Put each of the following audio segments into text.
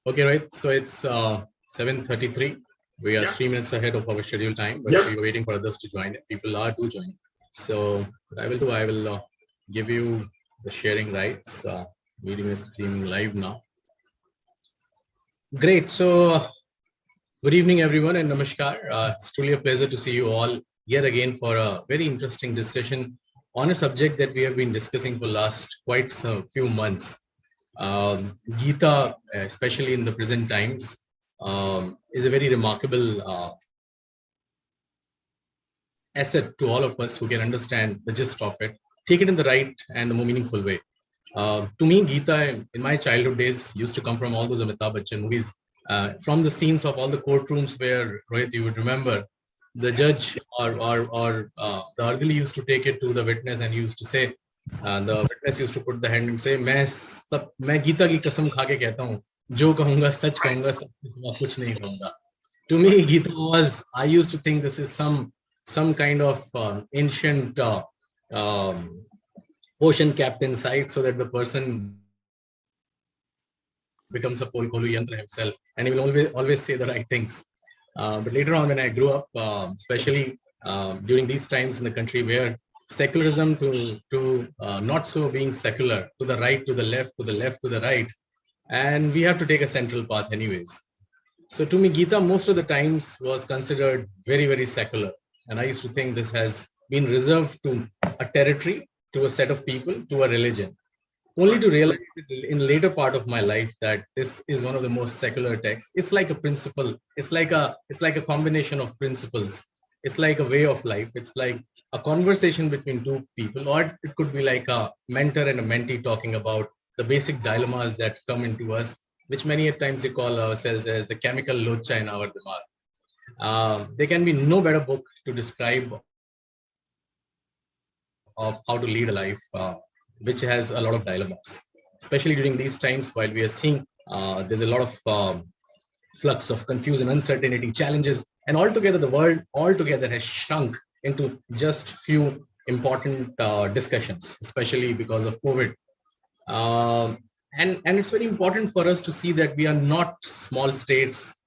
Okay, right. So it's 7:33. We are 3 minutes ahead of our scheduled time, but we are waiting for others to join. People are to join. So what I will do, I will give you the sharing rights. Meeting is streaming live now. Great. So good evening, everyone, and namaskar. It's truly a pleasure to see you all yet again for a very interesting discussion on a subject that we have been discussing for last quite some few months. Gita, especially in the present times, is a very remarkable asset to all of us who can understand the gist of it, take it in the right and the more meaningful way. To me, Gita, in my childhood days, used to come from all those Amitabh Bachchan movies, from the scenes of all the courtrooms where, Rohit, you would remember, the judge or the Ardili used to take it to the witness and used to say, the witness used to put the hand and say, मैं गीता की कसम खा के कहता हूँ, जो कहूँगा सच कहूँगा, सच के सिवा कुछ नहीं कहूँगा. To me, Gita was, I used to think this is some kind of ancient um, ocean captain site, so that the person becomes a Kolu Yantra himself, and he will always say the right things. But later on, when I grew up, especially during these times in the country where secularism to not so being secular, to the right, to the left, to the left, to the right, and we have to take a central path anyways. So to me, Gita most of the times was considered very, very secular. And I used to think this has been reserved to a territory, to a set of people, to a religion. Only to realize in later part of my life that this is one of the most secular texts. It's like a principle. It's like a combination of principles. It's like a way of life. It's like a conversation between two people, or it could be like a mentor and a mentee talking about the basic dilemmas that come into us, which many at times we call ourselves as the chemical locha in our dimag. There can be no better book to describe of how to lead a life which has a lot of dilemmas, especially during these times while we are seeing there's a lot of flux of confusion, uncertainty, challenges, and altogether the world altogether has shrunk into just few important discussions, especially because of COVID. And it's very important for us to see that we are not small states,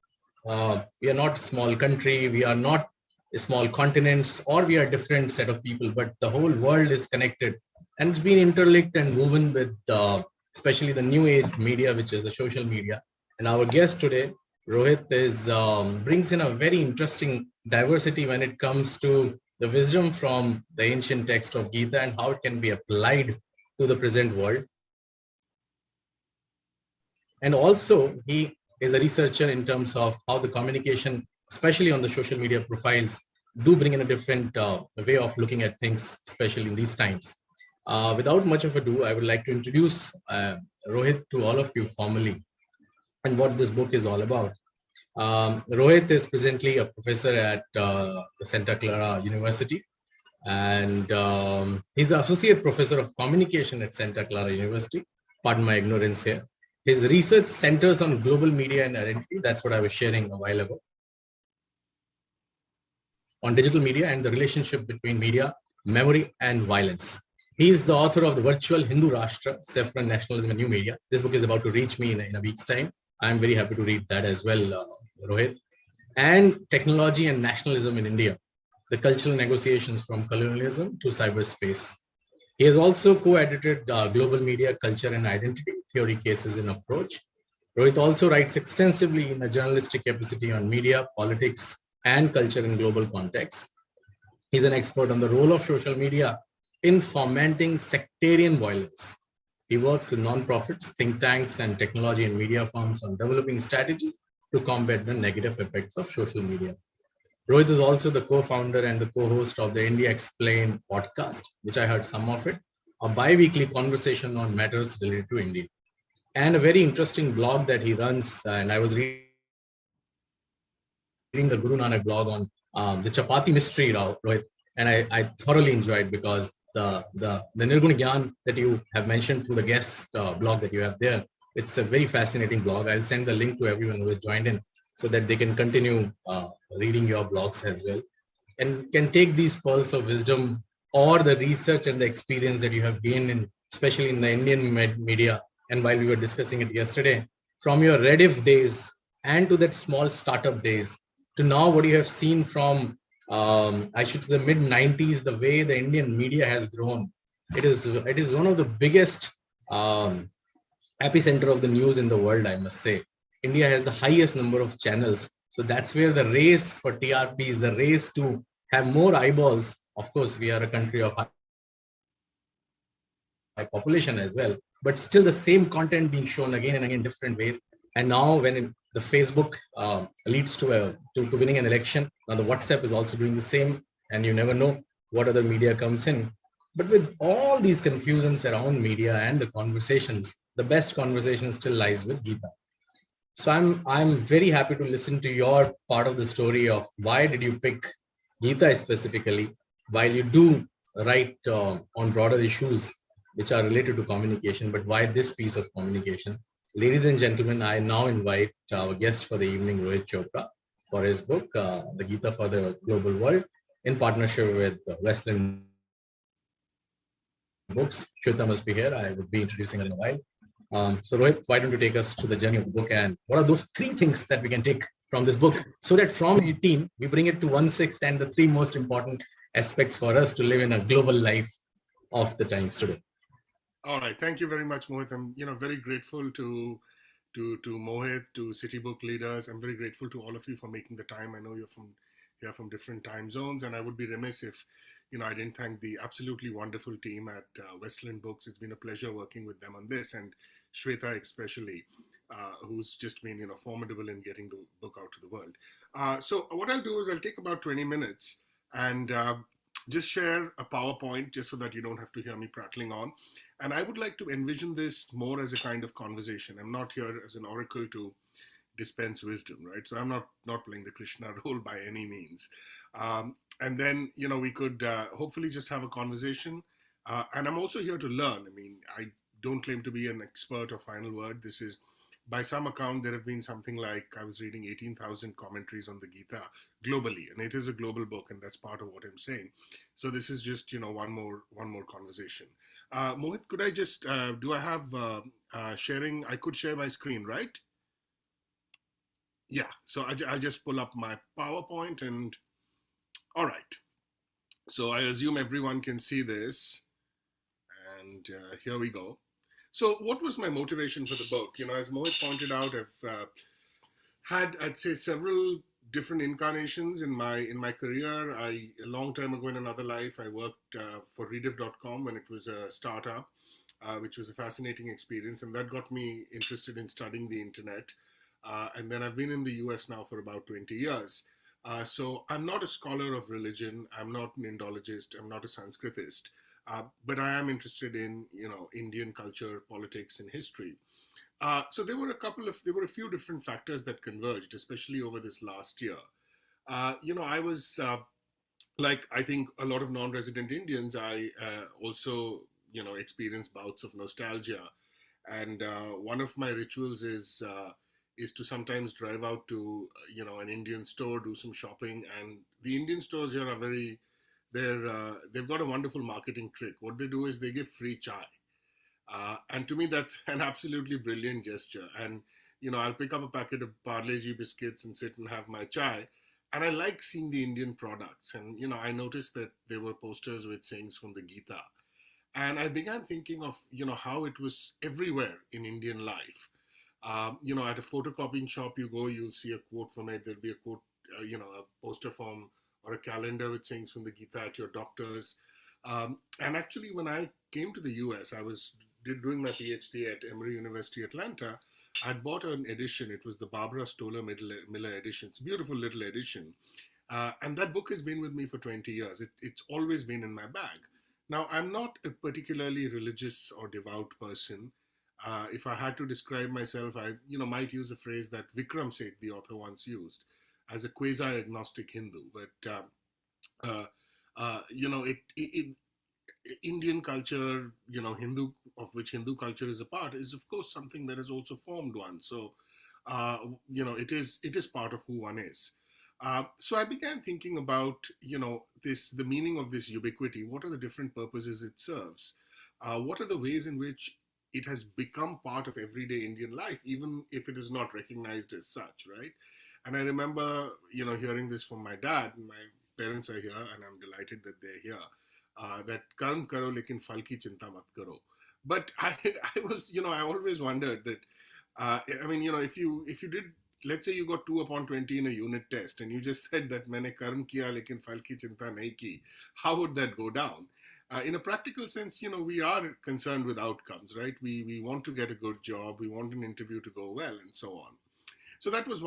we are not small country, we are not small continents, or we are a different set of people, but the whole world is connected and it's been interlinked and woven with especially the new age media, which is the social media. And our guest today, Rohit, is brings in a very interesting diversity when it comes to the wisdom from the ancient text of Gita and how it can be applied to the present world. And also, he is a researcher in terms of how the communication, especially on the social media profiles, do bring in a different way of looking at things, especially in these times. Without much of ado, I would like to introduce Rohit to all of you formally and what this book is all about. Rohit is presently a professor at the Santa Clara University, and he's the associate professor of communication at Santa Clara University. Pardon my ignorance here. His research centers on global media and identity. That's what I was sharing a while ago. On digital media and the relationship between media, memory, and violence. He is the author of the virtual Hindu Rashtra, Saffron Nationalism and New Media. This book is about to reach me in a week's time. I'm very happy to read that as well, Rohit. And Technology and Nationalism in India, the cultural negotiations from colonialism to cyberspace. He has also co-edited Global Media, Culture and Identity, Theory, Cases and Approach. Rohit also writes extensively in a journalistic capacity on media, politics, and culture in global context. He's an expert on the role of social media in fomenting sectarian violence. He works with non-profits, think tanks, and technology and media firms on developing strategies to combat the negative effects of social media. Rohit is also the co-founder and the co-host of the India Explained podcast, which I heard some of it, a bi-weekly conversation on matters related to India, and a very interesting blog that he runs. And I was reading the Guru Nanak blog on the Chapati mystery, Rohit, and I thoroughly enjoyed, because the Nirgun Gyan that you have mentioned through the guest blog that you have there, it's a very fascinating blog. I'll send the link to everyone who has joined in so that they can continue reading your blogs as well, and can take these pearls of wisdom or the research and the experience that you have gained in, especially in the Indian media. And while we were discussing it yesterday, from your Rediff days and to that small startup days to now what you have seen from, I should say, the mid 90s, the way the Indian media has grown. It is one of the biggest um, epicenter of the news in the world, I must say. India has the highest number of channels. So that's where the race for TRPs, the race to have more eyeballs. Of course, we are a country of high population as well, but still the same content being shown again and again different ways. And now when the Facebook leads to winning an election, now the WhatsApp is also doing the same, and you never know what other media comes in. But with all these confusions around media and the conversations, the best conversation still lies with Gita. So I'm very happy to listen to your part of the story of why did you pick Gita specifically, while you do write on broader issues which are related to communication, but why this piece of communication? Ladies and gentlemen, I now invite our guest for the evening, Rohit Chopra, for his book, The Gita for the Global World, in partnership with Westland Books. Shweta must be here. I would be introducing her in a while. So Rohit, why don't you take us to the journey of the book, and what are those three things that we can take from this book so that from 18 we bring it to 1/6 and the three most important aspects for us to live in a global life of the times today. All right, thank you very much, Mohit. I'm very grateful to Mohit, to City Book leaders. I'm very grateful to all of you for making the time. I know you're from different time zones, and I would be remiss if I didn't thank the absolutely wonderful team at Westland Books. It's been a pleasure working with them on this, and Shweta especially, who's just been formidable in getting the book out to the world. So what I'll do is I'll take about 20 minutes and just share a PowerPoint just so that you don't have to hear me prattling on. And I would like to envision this more as a kind of conversation. I'm not here as an oracle to dispense wisdom, right? So I'm not playing the Krishna role by any means. And then we could hopefully just have a conversation. And I'm also here to learn. I mean, I don't claim to be an expert or final word. This is, by some account, there have been something like, I was reading 18,000 commentaries on the Gita globally, and it is a global book, and that's part of what I'm saying. So this is just one more conversation. Mohit, could I just do I have sharing? I could share my screen, right? Yeah. So I'll just pull up my PowerPoint, and all right. So I assume everyone can see this, and here we go. So what was my motivation for the book? As Mohit pointed out, I've had, I'd say, several different incarnations in my career. A long time ago in another life, I worked for Rediff.com when it was a startup, which was a fascinating experience, and that got me interested in studying the internet. And then I've been in the US now for about 20 years. So I'm not a scholar of religion. I'm not an Indologist. I'm not a Sanskritist. But I am interested in, Indian culture, politics, and history. So there were a few different factors that converged, especially over this last year. I was like, I think a lot of non-resident Indians. I also, experience bouts of nostalgia, and one of my rituals is to sometimes drive out to an Indian store, do some shopping, and the Indian stores here are they've got a wonderful marketing trick. What they do is they give free chai. And to me, that's an absolutely brilliant gesture. And, I'll pick up a packet of Parle-G biscuits and sit and have my chai. And I like seeing the Indian products. And, I noticed that there were posters with sayings from the Gita. And I began thinking of, how it was everywhere in Indian life. At a photocopying shop you go, you'll see a quote from it. There'll be a quote, a poster from or a calendar with sayings from the Gita at your doctor's. And actually, when I came to the US, I was doing my PhD at Emory University, Atlanta. I'd bought an edition. It was the Barbara Stoller Miller edition. It's a beautiful little edition. And that book has been with me for 20 years. It's always been in my bag. Now, I'm not a particularly religious or devout person. If I had to describe myself, I might use a phrase that Vikram Seth, the author, once used, as a quasi-agnostic Hindu. But uh, it Indian culture, Hindu, of which Hindu culture is a part, is of course something that has also formed one. So, it is part of who one is. So I began thinking about, the meaning of this ubiquity. What are the different purposes it serves? What are the ways in which it has become part of everyday Indian life, even if it is not recognized as such, right? And I remember, hearing this from my dad. My parents are here, and I'm delighted that they're here. That karm karo, lekin phal ki chinta mat karo. But I was, I always wondered that. I mean, if you did, let's say you got 2/20 in a unit test, and you just said that मैंने कर्म किया लेकिन फल की चिंता नहीं की, how would that go down? In a practical sense, we are concerned with outcomes, right? We want to get a good job, we want an interview to go well, and so on. So that was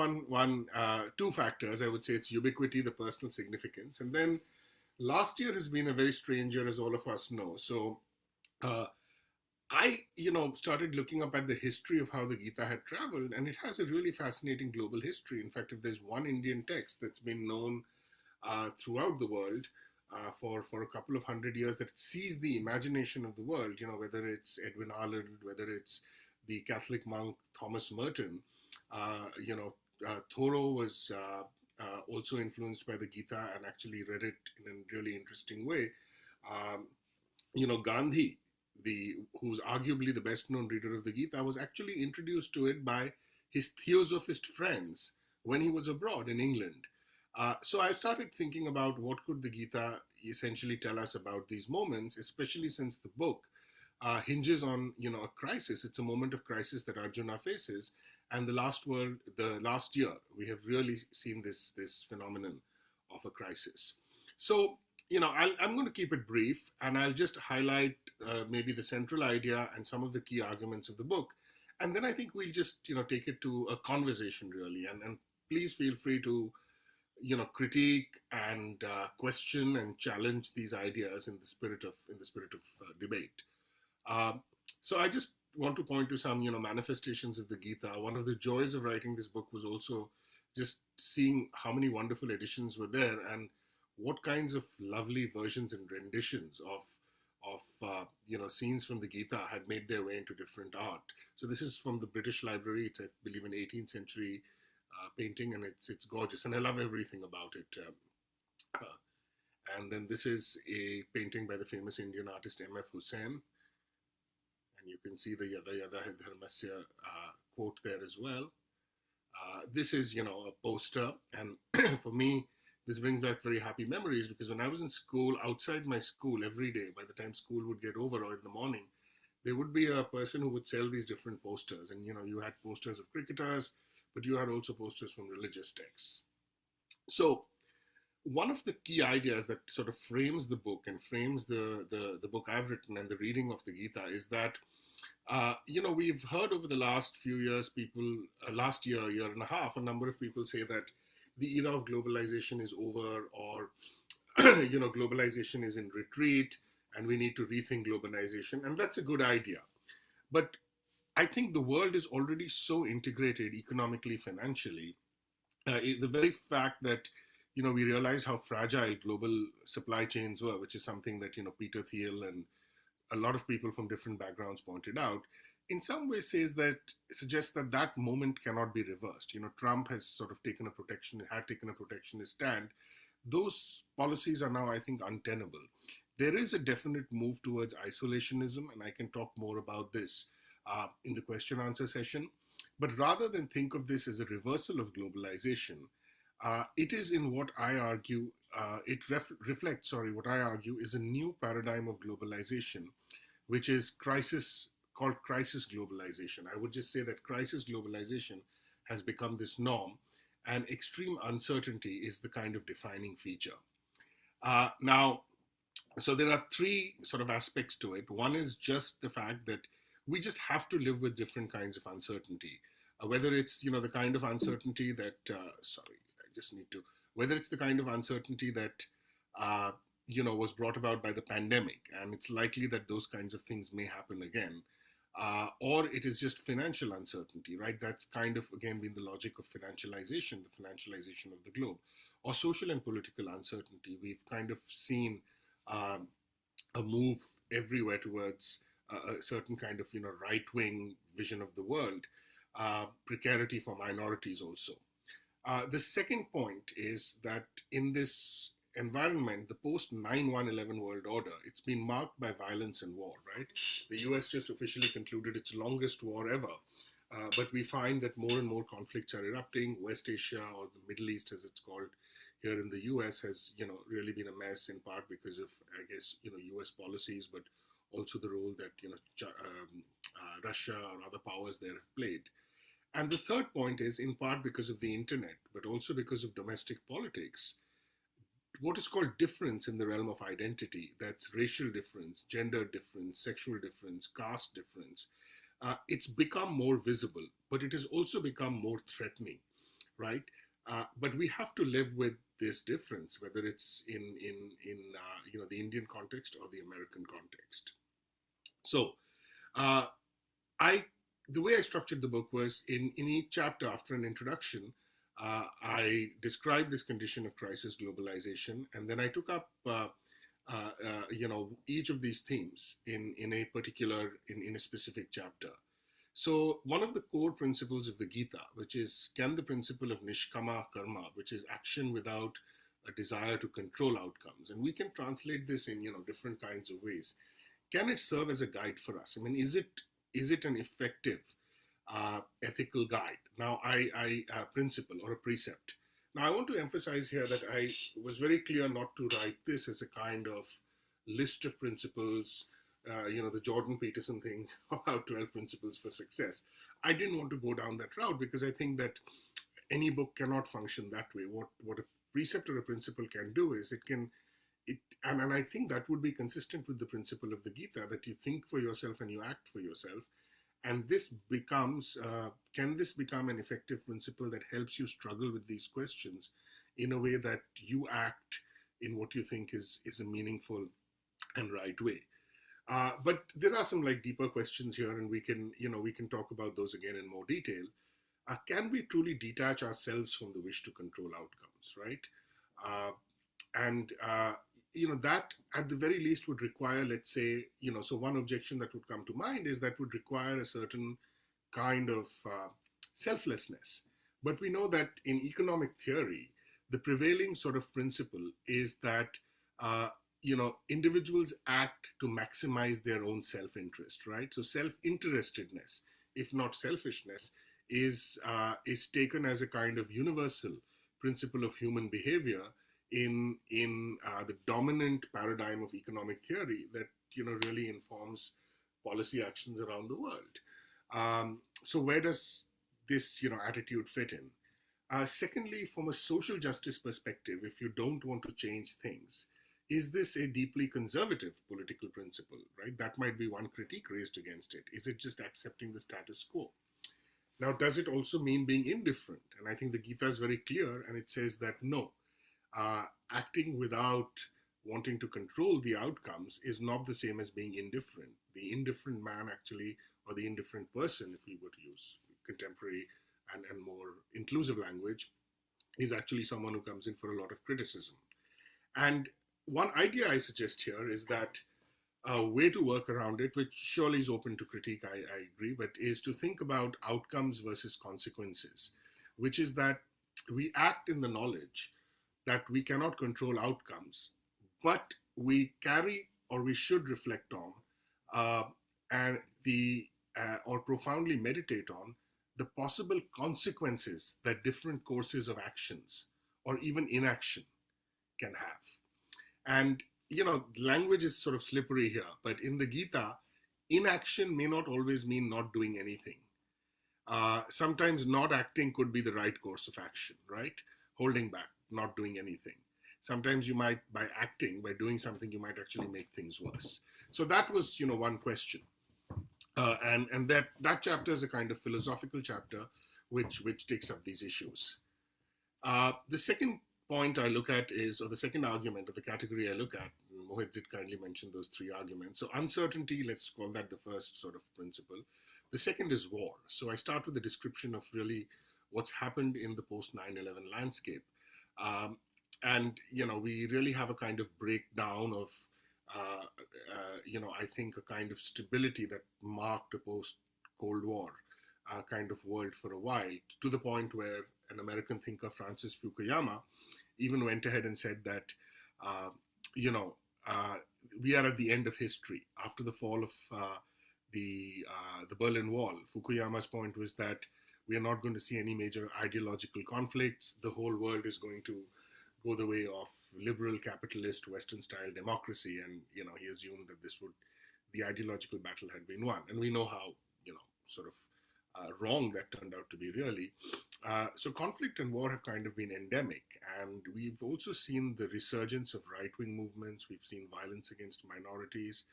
two factors. I would say it's ubiquity, the personal significance, and then last year has been a very strange year, as all of us know. So uh, I, started looking up at the history of how the Gita had traveled, and it has a really fascinating global history. In fact, if there's one Indian text that's been known throughout the world for a couple of hundred years that sees the imagination of the world, whether it's Edwin Arnold, whether it's the Catholic monk Thomas Merton, Thoreau was also influenced by the Gita and actually read it in a really interesting way. Um, Gandhi, who's arguably the best known reader of the Gita, was actually introduced to it by his theosophist friends when he was abroad in England. So I started thinking about what could the Gita essentially tell us about these moments, especially since the book hinges on a crisis. It's a moment of crisis that Arjuna faces, and the last year, we have really seen this phenomenon of a crisis. So I'm going to keep it brief, and I'll just highlight maybe the central idea and some of the key arguments of the book, and then I think we'll just take it to a conversation really, and please feel free to critique and question and challenge these ideas in the spirit of debate. Um, so I just want to point to some manifestations of the Gita. One of the joys of writing this book was also just seeing how many wonderful editions were there and what kinds of lovely versions and renditions of scenes from the Gita had made their way into different art. So this is from the British Library. It's, I believe, an 18th century painting, and it's gorgeous, and I love everything about it. And then this is a painting by the famous Indian artist M.F. Hussain, and you can see the Yada Yada Hai Dharmasya quote there as well. This is, a poster, and for me, this brings back very happy memories because when I was in school, outside my school every day, by the time school would get over or in the morning, there would be a person who would sell these different posters. And, you had posters of cricketers, but you had also posters from religious texts. So one of the key ideas that sort of frames the book and frames the book I've written and the reading of the Gita is that, we've heard over the last few years, last year and a half, a number of people say that the era of globalization is over, or, globalization is in retreat and we need to rethink globalization. And that's a good idea. But I think the world is already so integrated economically, financially. The very fact that we realized how fragile global supply chains were, which is something that Peter Thiel and a lot of people from different backgrounds pointed out, in some ways suggests that moment cannot be reversed. Trump has sort of had taken a protectionist stand. Those policies are now, I think, untenable. There is a definite move towards isolationism, and I can talk more about this in the question answer session. But rather than think of this as a reversal of globalization, it is in what I argue, reflects, what I argue is a new paradigm of globalization, which is called crisis globalization. I would just say that crisis globalization has become this norm, and extreme uncertainty is the kind of defining feature. Now, so there are three sort of aspects to it. One is just the fact that we just have to live with different kinds of uncertainty, whether it's the kind of uncertainty that whether it's the kind of uncertainty that was brought about by the pandemic, and it's likely that those kinds of things may happen again, or it is just financial uncertainty, right? That's kind of again been the logic of financialization, the financialization of the globe, or social and political uncertainty. We've kind of seen a move everywhere towards a certain kind of right-wing vision of the world, precarity for minorities also. The second point is that in this environment, the post 9/11 world order, it's been marked by violence and war, right? The US just officially concluded its longest war ever. But we find that more and more conflicts are erupting. West Asia, or the Middle East as it's called here in the US, has, really been a mess, in part because of, I guess, US policies, but also the role that, Russia or other powers there have played. And the third point is, in part because of the internet, but also because of domestic politics, what is called difference in the realm of identity, that's racial difference, gender difference, sexual difference, caste difference, it's become more visible, but it has also become more threatening, right? But we have to live with this difference, whether it's in the Indian context or the American context. So uh, I the way I structured the book was, in each chapter, after an introduction, I described this condition of crisis globalization, and then I took up each of these themes in a specific chapter. So one of the core principles of the Gita, which is, can the principle of nishkama karma, which is action without a desire to control outcomes, and we can translate this in different kinds of ways. Can it serve as a guide for us? I mean, is it an effective ethical guide? Now, I principle or a precept. Now, I want to emphasize here that I was very clear not to write this as a kind of list of principles, the Jordan Peterson thing about 12 principles for success. I didn't want to go down that route because I think that any book cannot function that way. What a precept or a principle can do is and I think that would be consistent with the principle of the Gita, that you think for yourself and you act for yourself. And this becomes, can this become an effective principle that helps you struggle with these questions in a way that you act in what you think is a meaningful and right way? But there are some like deeper questions here, and we can talk about those again in more detail. Can we truly detach ourselves from the wish to control outcomes, right? Uh, and that at the very least would require, let's say, so one objection that would come to mind is that would require a certain kind of selflessness. But we know that in economic theory, the prevailing sort of principle is that individuals act to maximize their own self-interest, right? So self-interestedness, if not selfishness, is taken as a kind of universal principle of human behavior in the dominant paradigm of economic theory that really informs policy actions around the world. So where does this attitude fit in? Secondly, from a social justice perspective, if you don't want to change things, is this a deeply conservative political principle, right? That might be one critique raised against it. Is it just accepting the status quo? Now, does it also mean being indifferent? And I think the Gita is very clear, and it says that no, acting without wanting to control the outcomes is not the same as being indifferent. The indifferent man actually, or the indifferent person, if we were to use contemporary and more inclusive language, is actually someone who comes in for a lot of criticism. And one idea I suggest here is that a way to work around it, which surely is open to critique, I agree, but is to think about outcomes versus consequences, which is that we act in the knowledge that we cannot control outcomes, but we carry, or we should reflect on, and or profoundly meditate on the possible consequences that different courses of actions or even inaction can have. And language is sort of slippery here, but in the Gita, inaction may not always mean not doing anything. Sometimes not acting could be the right course of action, right? Holding back, not doing anything. Sometimes you might, by acting, by doing something, you might actually make things worse. So that was, one question. And that chapter is a kind of philosophical chapter which takes up these issues. The second point I look at is, or the second argument, or the category I look at, Mohit did kindly mention those three arguments. So uncertainty, let's call that the first sort of principle. The second is war. So I start with a description of really what's happened in the post 9/11 landscape. And, we really have a kind of breakdown of, I think a kind of stability that marked a post-Cold War kind of world for a while, to the point where an American thinker, Francis Fukuyama, even went ahead and said that Uh, you know, uh, we are at the end of history after the fall of the Berlin Wall. Fukuyama's point was that we are not going to see any major ideological conflicts. The whole world is going to go the way of liberal capitalist Western style democracy, and he assumed that this would the ideological battle had been won, and we know how sort of wrong that turned out to be really. So conflict and war have kind of been endemic, and we've also seen the resurgence of right-wing movements. We've seen violence against minorities.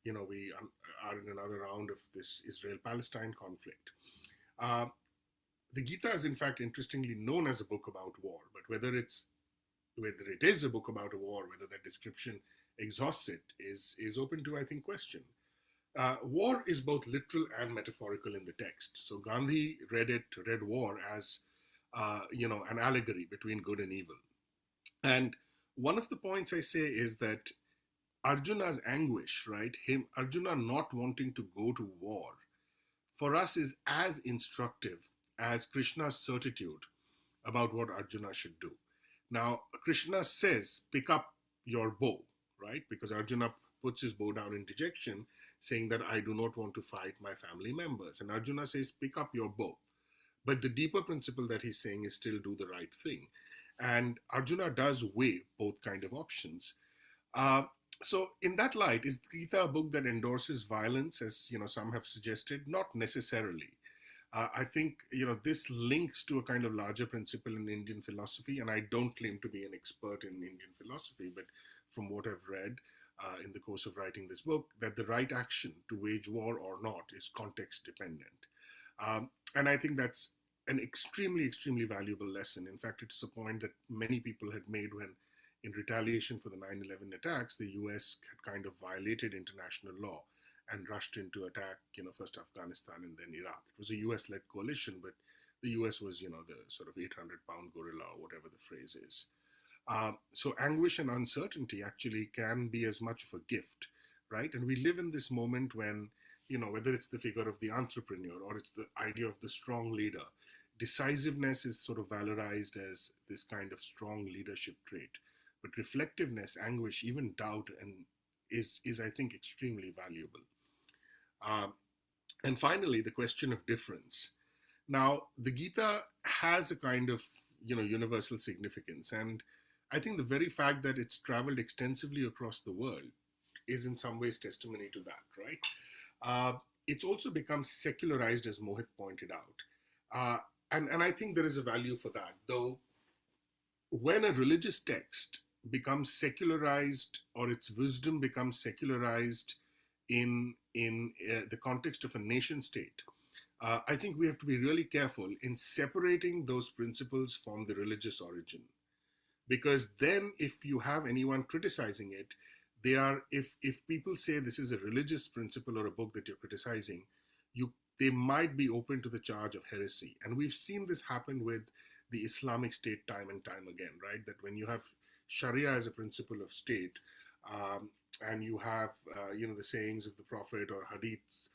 We are in another round of this Israel-Palestine conflict. Uh, the Gita is, in fact, interestingly known as a book about war, but whether it is a book about a war, whether that description exhausts it, is open to, I think, question. War is both literal and metaphorical in the text. So Gandhi read war as, an allegory between good and evil. And one of the points I say is that Arjuna's anguish, right, Arjuna not wanting to go to war, for us is as instructive as Krishna's certitude about what Arjuna should do. Now, Krishna says, pick up your bow, right? Because Arjuna puts his bow down in dejection, saying that I do not want to fight my family members. And Arjuna says, pick up your bow. But the deeper principle that he's saying is still do the right thing. And Arjuna does weigh both kind of options. Uh, so in that light, is Gita a book that endorses violence, as some have suggested? Not necessarily. I think this links to a kind of larger principle in Indian philosophy, and I don't claim to be an expert in Indian philosophy, but from what I've read in the course of writing this book, that the right action to wage war or not is context dependent, and I think that's an extremely, extremely valuable lesson. In fact, it's a point that many people had made when, in retaliation for the 9/11 attacks, the U.S. had kind of violated international law and rushed in to attack, first Afghanistan and then Iraq. It was a US-led coalition, but the US was, the sort of 800-pound gorilla, or whatever the phrase is. So anguish and uncertainty actually can be as much of a gift, right? And we live in this moment when, whether it's the figure of the entrepreneur or it's the idea of the strong leader, decisiveness is sort of valorized as this kind of strong leadership trait. But reflectiveness, anguish, even doubt, and is I think extremely valuable. And finally, the question of difference. Now, the Gita has a kind of universal significance, and I think the very fact that it's traveled extensively across the world is in some ways testimony to that, right? It's also become secularized, as Mohit pointed out, and I think there is a value for that. Though, when a religious text becomes secularized, or its wisdom becomes secularized in the context of a nation state, I think we have to be really careful in separating those principles from the religious origin. Because then, if you have anyone criticizing it, if people say this is a religious principle or a book that you're criticizing, they might be open to the charge of heresy. And we've seen this happen with the Islamic State time and time again, right? That when you have Sharia as a principle of state, and you have the sayings of the Prophet or hadiths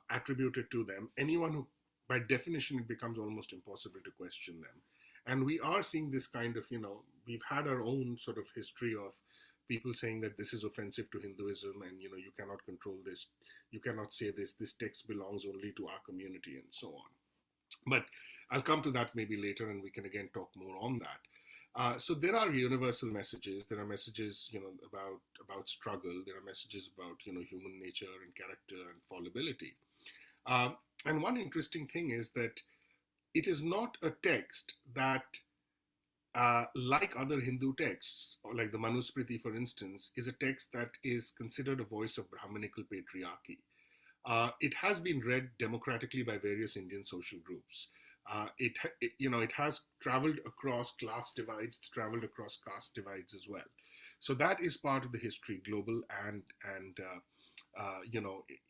attributed to them, anyone who, by definition, it becomes almost impossible to question them. And we are seeing this kind of, we've had our own sort of history of people saying that this is offensive to Hinduism, and you cannot control this, you cannot say this text belongs only to our community, and so on. But I'll come to that maybe later, and we can again talk more on that. So there are universal messages. There are messages, about struggle. There are messages about, human nature and character and fallibility. And one interesting thing is that it is not a text that, like other Hindu texts, or like the Manusmriti, for instance, is a text that is considered a voice of Brahminical patriarchy. It has been read democratically by various Indian social groups. It has traveled across class divides, it's traveled across caste divides as well. So that is part of the history, global and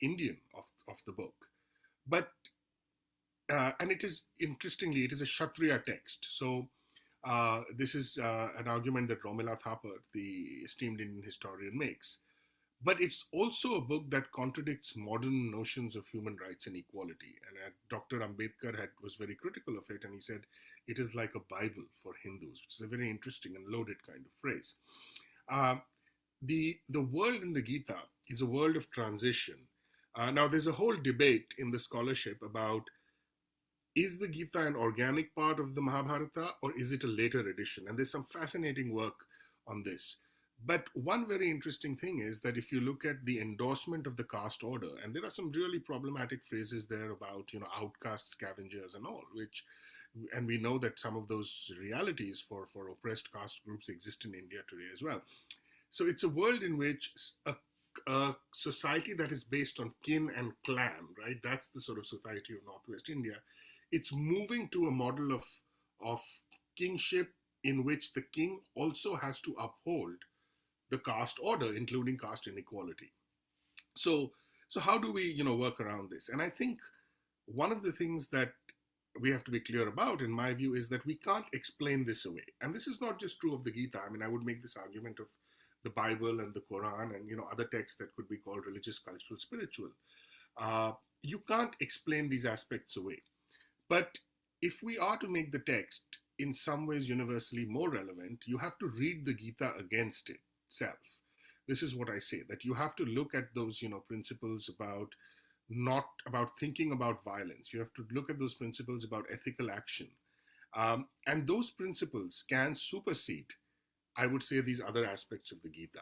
Indian of the book. But and it is, interestingly, it is a Kshatriya text. So this is an argument that Romila Thapar, the esteemed Indian historian, makes. But it's also a book that contradicts modern notions of human rights and equality. And Dr. Ambedkar was very critical of it, and he said it is like a Bible for Hindus, which is a very interesting and loaded kind of phrase. Uh, the world in the Gita is a world of transition. Now, there's a whole debate in the scholarship about, is the Gita an organic part of the Mahabharata or is it a later edition? And there's some fascinating work on this. But one very interesting thing is that if you look at the endorsement of the caste order, and there are some really problematic phrases there about, outcast scavengers and all, which, and we know that some of those realities for oppressed caste groups exist in India today as well. So it's a world in which a society that is based on kin and clan, right? That's the sort of society of Northwest India. It's moving to a model of kingship in which the king also has to uphold the caste order, including caste inequality. So, so how do we, work around this? And I think one of the things that we have to be clear about, in my view, is that we can't explain this away. And this is not just true of the Gita. I mean, I would make this argument of the Bible and the Quran and other texts that could be called religious, cultural, spiritual. Uh, you can't explain these aspects away. But if we are to make the text in some ways universally more relevant, you have to read the Gita against itself. This is what I say, that you have to look at those, principles about not about thinking about violence. You have to look at those principles about ethical action. And those principles can supersede, I would say, these other aspects of the Gita.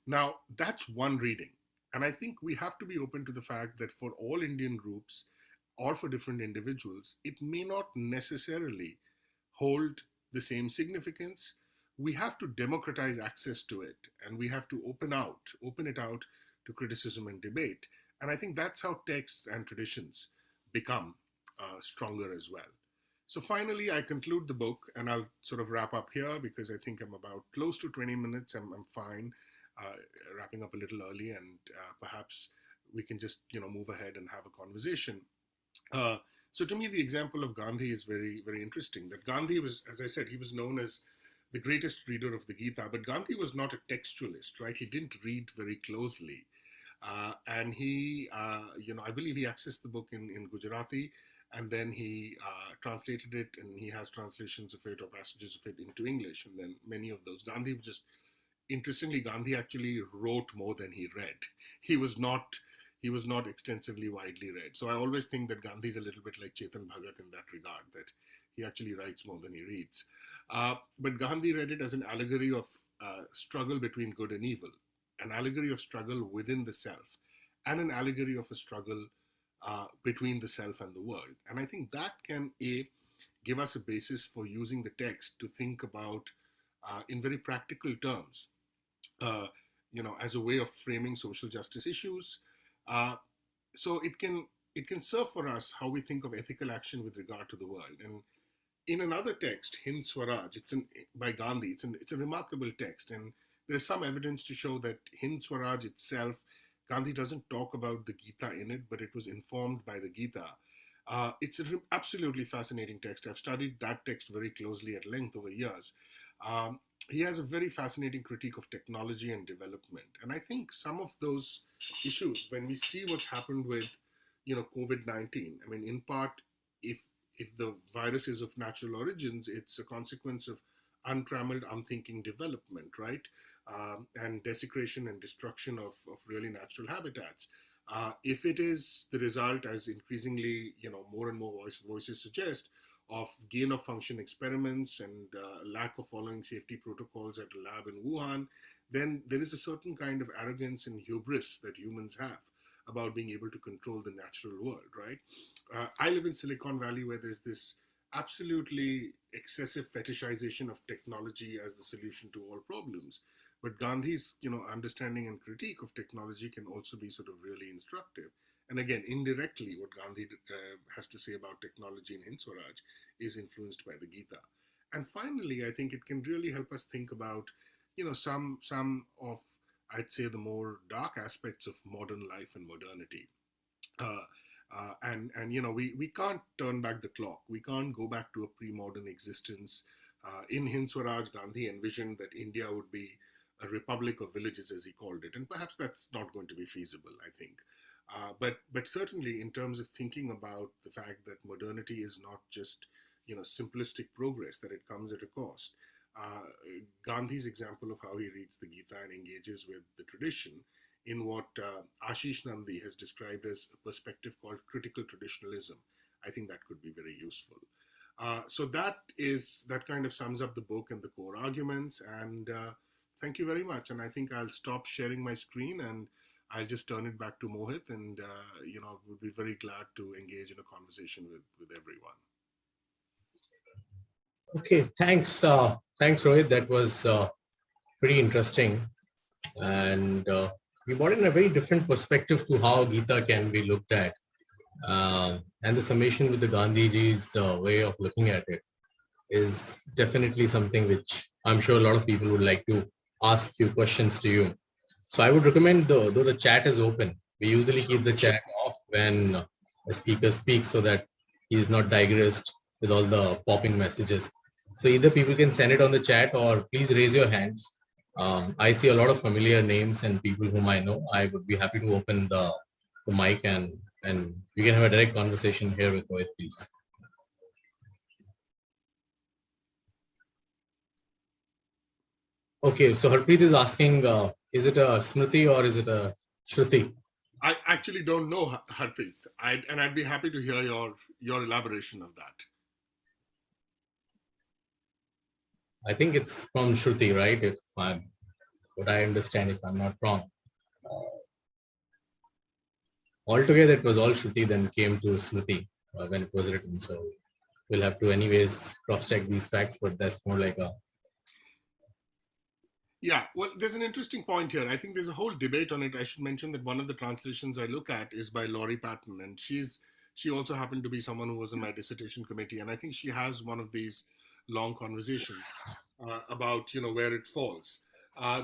Now, that's one reading. And I think we have to be open to the fact that for all Indian groups or for different individuals, it may not necessarily hold the same significance. We have to democratize access to it, and we have to open it out to criticism and debate. And I think that's how texts and traditions become stronger as well. So finally, I conclude the book, and I'll sort of wrap up here because I think I'm about close to 20 minutes. I'm fine wrapping up a little early, and perhaps we can just move ahead and have a conversation. So to me, the example of Gandhi is very, very interesting. That Gandhi was, as I said, he was known as the greatest reader of the Gita, but Gandhi was not a textualist, right? He didn't read very closely. And he, I believe he accessed the book in Gujarati, and then he translated it, and he has translations of it or passages of it into English, and then many of those. Gandhi just, interestingly, Gandhi actually wrote more than he read. He was not he was not extensively widely read. So I always think that Gandhi is a little bit like Chetan Bhagat in that regard, that he actually writes more than he reads. But Gandhi read it as an allegory of struggle between good and evil, an allegory of struggle within the self, and an allegory of a struggle between the self and the world. And I think that can give us a basis for using the text to think about in very practical terms, as a way of framing social justice issues. Uh, so it can serve for us how we think of ethical action with regard to the world. And in another text, Hind Swaraj, by Gandhi. It's a remarkable text, and there is some evidence to show that Hind Swaraj itself, Gandhi doesn't talk about the Gita in it, but it was informed by the Gita. It's an absolutely fascinating text. I've studied that text very closely at length over years. He has a very fascinating critique of technology and development, and I think some of those issues, when we see what's happened with, COVID-19. I mean, in part, if the virus is of natural origins, it's a consequence of untrammeled, unthinking development, right? And desecration and destruction of really natural habitats. If it is the result, as increasingly, more and more voices suggest, of gain of function experiments and lack of following safety protocols at a lab in Wuhan, then there is a certain kind of arrogance and hubris that humans have about being able to control the natural world, right? I live in Silicon Valley, where there's this absolutely excessive fetishization of technology as the solution to all problems. But Gandhi's, understanding and critique of technology can also be sort of really instructive. And again, indirectly, what Gandhi has to say about technology in Hind Swaraj is influenced by the Gita. And finally, I think it can really help us think about, some of, I'd say, the more dark aspects of modern life and modernity. Uh, we can't turn back the clock. We can't go back to a pre-modern existence. In Hind Swaraj, Gandhi envisioned that India would be a republic of villages, as he called it, and perhaps that's not going to be feasible, I think. But certainly, in terms of thinking about the fact that modernity is not just simplistic progress, that it comes at a cost. uh, Gandhi's example of how he reads the Gita and engages with the tradition in what Ashish Nandi has described as a perspective called critical traditionalism. I think that could be very useful. So that kind of sums up the book and the core arguments. And thank you very much. And I think I'll stop sharing my screen and I'll just turn it back to Mohit. And would be very glad to engage in a conversation with everyone. Okay, thanks, Rohit. That was pretty interesting, and we brought in a very different perspective to how Gita can be looked at, and the summation with the Gandhiji's way of looking at it is definitely something which I'm sure a lot of people would like to ask few questions to you. So I would recommend, though the chat is open, we usually Sure. keep the chat off when a speaker speaks so that he's not digressed with all the popping messages. So either people can send it on the chat or please raise your hands. I see a lot of familiar names and people whom I know. I would be happy to open the mic and we can have a direct conversation here with Rohit, please. Okay, so Harpreet is asking, is it a Smriti or is it a Shruti? I actually don't know, Harpreet, and I'd be happy to hear your elaboration of that. I think it's from Shruti, right? If I'm what I understand, if I'm not wrong. Altogether, it was all Shruti, then came to Smriti when it was written. So we'll have to, anyways, cross check these facts, but that's more like a. Yeah, well, there's an interesting point here. I think there's a whole debate on it. I should mention that one of the translations I look at is by Laurie Patton, and she also happened to be someone who was in my dissertation committee, and I think she has one of these long conversations about where it falls.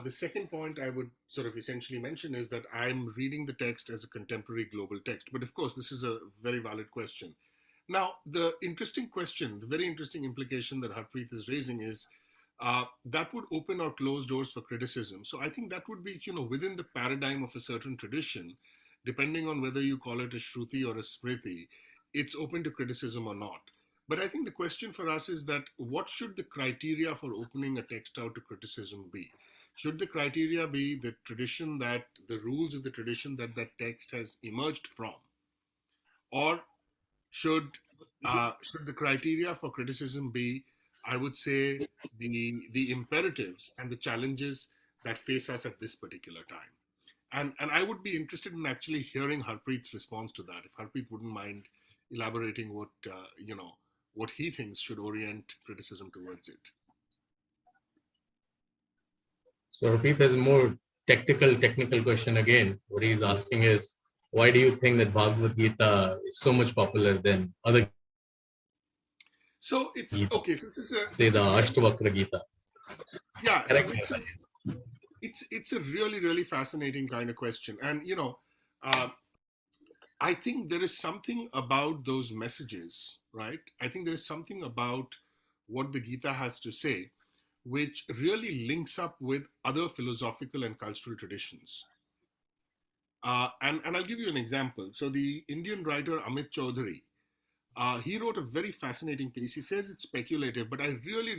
The second point I would sort of essentially mention is that I'm reading the text as a contemporary global text, but of course this is a very valid question. Now, the interesting question, the very interesting implication that Harpreet is raising is that would open or close doors for criticism. So I think that would be, within the paradigm of a certain tradition, depending on whether you call it a Shruti or a Smriti, it's open to criticism or not. But I think the question for us is that what should the criteria for opening a text out to criticism be? Should the criteria be the tradition that the rules of the tradition that that text has emerged from? Or should the criteria for criticism be, I would say, the imperatives and the challenges that face us at this particular time? And I would be interested in actually hearing Harpreet's response to that. If Harpreet wouldn't mind elaborating what he thinks should orient criticism towards it. So Harpreet has a more technical question again. What he's asking is, why do you think that Bhagavad Gita is so much popular than other So it's Gita? okay. So this is Say the Ashtavakra Gita. yeah. So Correct me if I guess. it's a really fascinating kind of question, and uh, I think there is something about those messages, right? I think there is something about what the Gita has to say which really links up with other philosophical and cultural traditions. And I'll give you an example. So the Indian writer Amit Chaudhary, he wrote a very fascinating piece. He says it's speculative, but I really I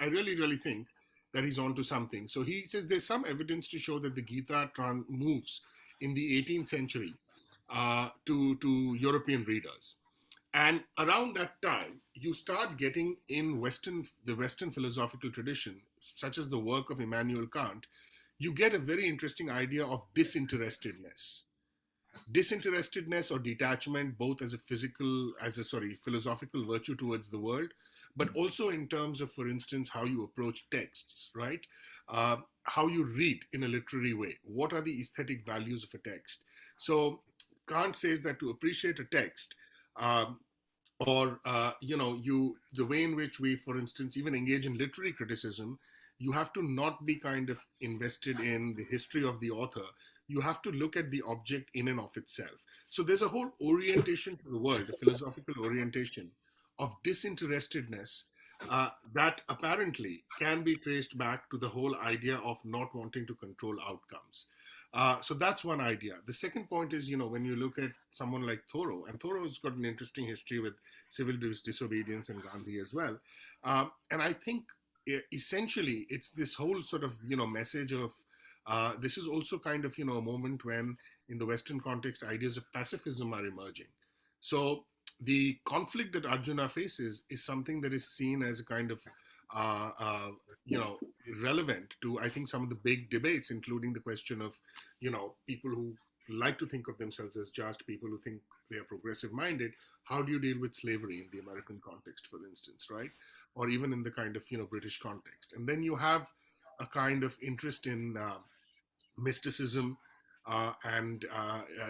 really think that he's onto something. So he says there's some evidence to show that the Gita moves in the 18th century to European readers. And around that time, you start getting in the Western philosophical tradition, such as the work of Immanuel Kant, you get a very interesting idea of disinterestedness or detachment, both as a philosophical virtue towards the world, but also in terms of, for instance, how you approach texts, right? How you read in a literary way. What are the aesthetic values of a text? So Kant says that to appreciate a text, um, or the way in which we, for instance, even engage in literary criticism, you have to not be kind of invested in the history of the author. You have to look at the object in and of itself. So there's a whole orientation to the world, a philosophical orientation of disinterestedness, that apparently can be traced back to the whole idea of not wanting to control outcomes. So that's one idea. The second point is, when you look at someone like Thoreau, and Thoreau's got an interesting history with civil disobedience and Gandhi as well. And I think essentially it's this whole sort of, message of this is also kind of, a moment when in the Western context, ideas of pacifism are emerging. So the conflict that Arjuna faces is something that is seen as a kind of, uh, uh, relevant to, I think, some of the big debates, including the question of, people who like to think of themselves as just, people who think they are progressive minded. How do you deal with slavery in the American context, for instance, right? Or even in the kind of, British context. And then you have a kind of interest in mysticism and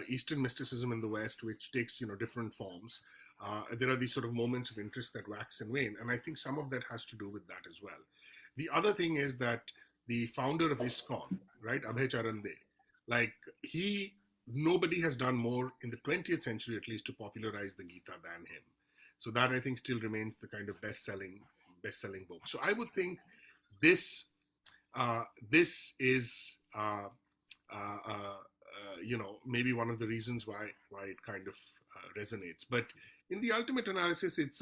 Eastern mysticism in the West, which takes different forms. There are these sort of moments of interest that wax and wane, and I think some of that has to do with that as well. The other thing is that the founder of ISKCON, right, Abhay Charan De, like he, nobody has done more in the 20th century, at least, to popularize the Gita than him. So that I think still remains the kind of best-selling book. So I would think this this is maybe one of the reasons why it kind of resonates. But in the ultimate analysis, it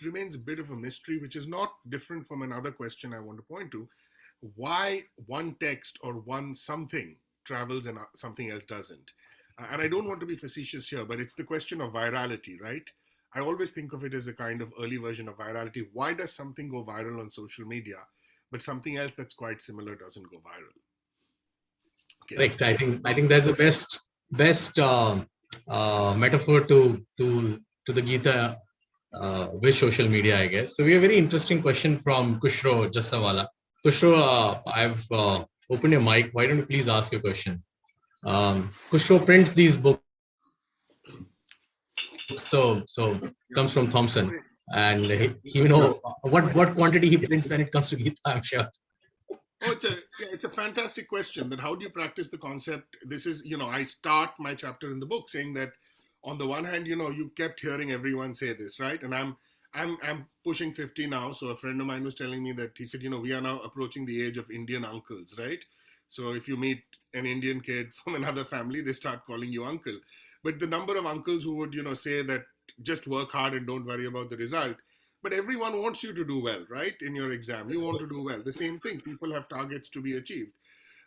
remains a bit of a mystery, which is not different from another question I want to point to: why one text or one something travels and something else doesn't. And I don't want to be facetious here, but it's the question of virality, right? I always think of it as a kind of early version of virality. Why does something go viral on social media, but something else that's quite similar doesn't go viral? Okay. Correct. I think that's the best metaphor to the Gita with social media, I guess. So we have a very interesting question from Kushro Jassawala. Kushro, I've opened your mic. Why don't you please ask your question? Kushro prints these books, so comes from Thompson, and what quantity he prints when it comes to Gita, I'm sure. Oh, it's a fantastic question. That how do you practice the concept? This is, I start my chapter in the book saying that on the one hand, you kept hearing everyone say this, right? And I'm pushing 50 now. So a friend of mine was telling me that he said, we are now approaching the age of Indian uncles, right? So if you meet an Indian kid from another family, they start calling you uncle. But the number of uncles who would, say that just work hard and don't worry about the result. But everyone wants you to do well, right? In your exam, you want to do well. The same thing. People have targets to be achieved.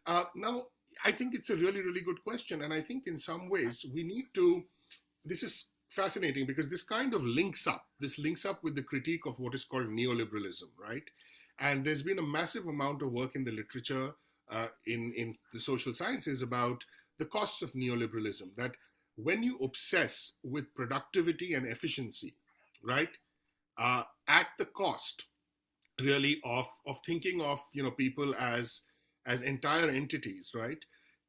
Now, I think it's a really, really good question. And I think in some ways we need to, this is fascinating because this kind of links up with the critique of what is called neoliberalism, right? And there's been a massive amount of work in the literature, in the social sciences about the costs of neoliberalism, that when you obsess with productivity and efficiency, right, at the cost really of thinking of people as entire entities, right,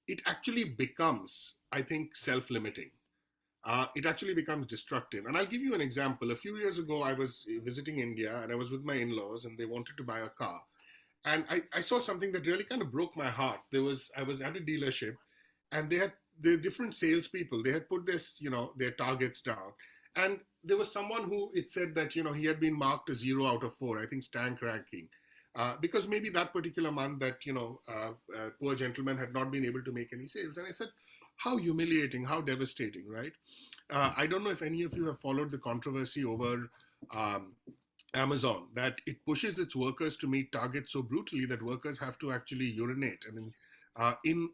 it actually becomes, I think, self-limiting. It actually becomes destructive. And I'll give you an example. A few years ago, I was visiting India and I was with my in-laws and they wanted to buy a car. And I saw something that really kind of broke my heart. I was at a dealership and they had the different salespeople. They had put this, their targets down. And there was someone who it said that, he had been marked a 0 out of 4, I think stank ranking. Because maybe that particular month that, poor gentleman had not been able to make any sales. And I said, how humiliating, how devastating, right? I don't know if any of you have followed the controversy over Amazon, that it pushes its workers to meet targets so brutally that workers have to actually urinate and